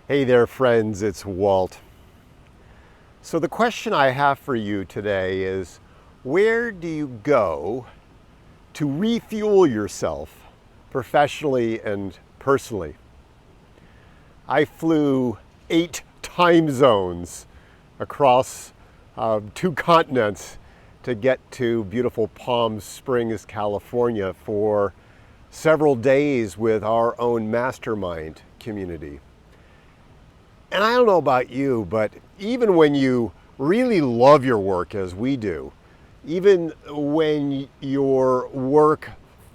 Hey there, friends, it's Walt. So, the question I have for you today is, where do you go to refuel yourself professionally and personally? I flew 8 time zones across 2 continents to get to beautiful Palm Springs, California for several days with our own mastermind community. And I don't know about you, but even when you really love your work as we do, even when your work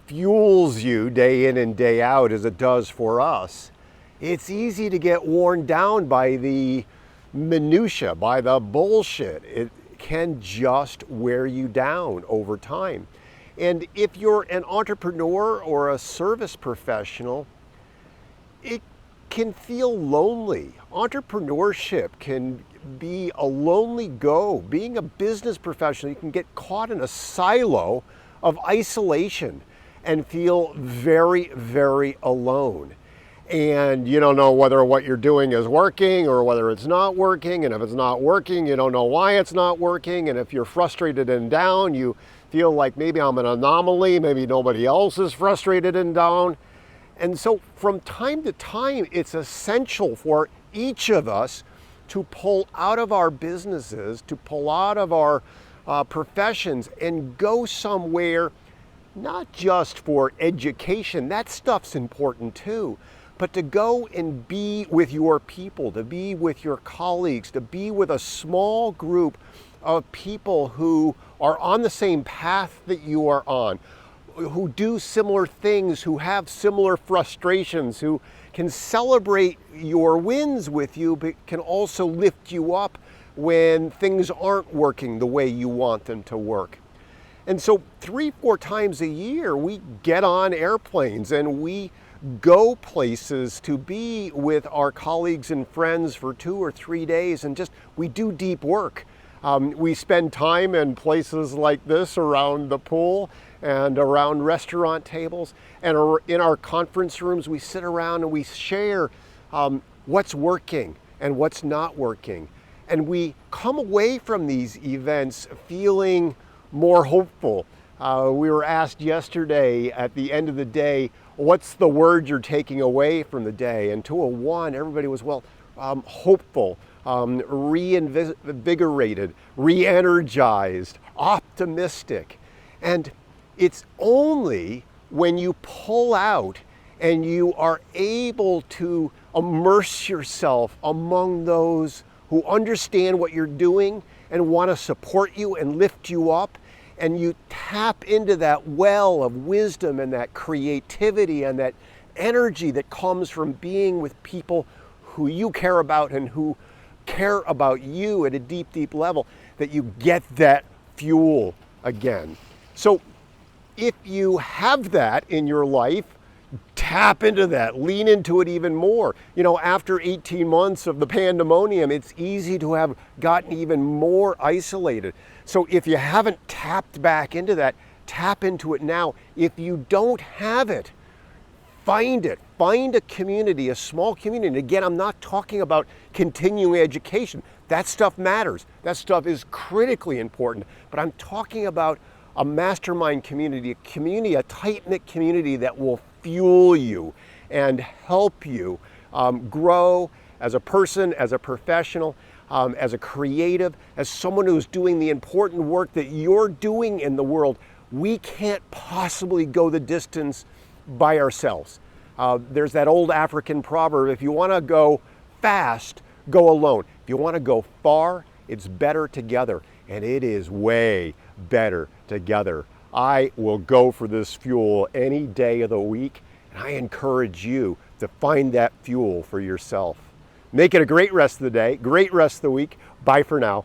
fuels you day in and day out as it does for us, it's easy to get worn down by the minutia, by the bullshit. It can just wear you down over time. And if you're an entrepreneur or a service professional, it can feel lonely. Entrepreneurship can be a lonely go. Being a business professional, you can get caught in a silo of isolation and feel very, very alone. And you don't know whether what you're doing is working or whether it's not working. And if it's not working, you don't know why it's not working. And if you're frustrated and down, you feel like maybe I'm an anomaly, maybe nobody else is frustrated and down. And so from time to time, it's essential for each of us to pull out of our businesses, to pull out of our professions and go somewhere, not just for education, that stuff's important too, but to go and be with your people, to be with your colleagues, to be with a small group of people who are on the same path that you are on, who do similar things, who have similar frustrations, who can celebrate your wins with you, but can also lift you up when things aren't working the way you want them to work. And so 3-4 times a year, we get on airplanes and we go places to be with our colleagues and friends for 2 or 3 days, and just we do deep work. We spend time in places like this around the pool and around restaurant tables, and in our conference rooms we sit around and we share what's working and what's not working. And we come away from these events feeling more hopeful. We were asked yesterday at the end of the day, what's the word you're taking away from the day? And to a one, everybody was, hopeful, reinvigorated, re-energized, optimistic. And it's only when you pull out and you are able to immerse yourself among those who understand what you're doing and want to support you and lift you up, and you tap into that well of wisdom and that creativity and that energy that comes from being with people who you care about and who care about you at a deep, deep level, that you get that fuel again. So if you have that in your life, tap into that, lean into it even more. You know, after 18 months of the pandemonium, it's easy to have gotten even more isolated. So if you haven't tapped back into that, tap into it now. If you don't have it, find it. Find a community, a small community. And again, I'm not talking about continuing education. That stuff matters. That stuff is critically important. But I'm talking about a mastermind community, a tight-knit community that will fuel you and help you grow as a person, as a professional, as a creative, as someone who's doing the important work that you're doing in the world. We can't possibly go the distance by ourselves. There's that old African proverb, if you want to go fast, go alone. If you want to go far, it's better together. And it is way better together. I will go for this fuel any day of the week, and I encourage you to find that fuel for yourself. Make it a great rest of the day, great rest of the week. Bye for now.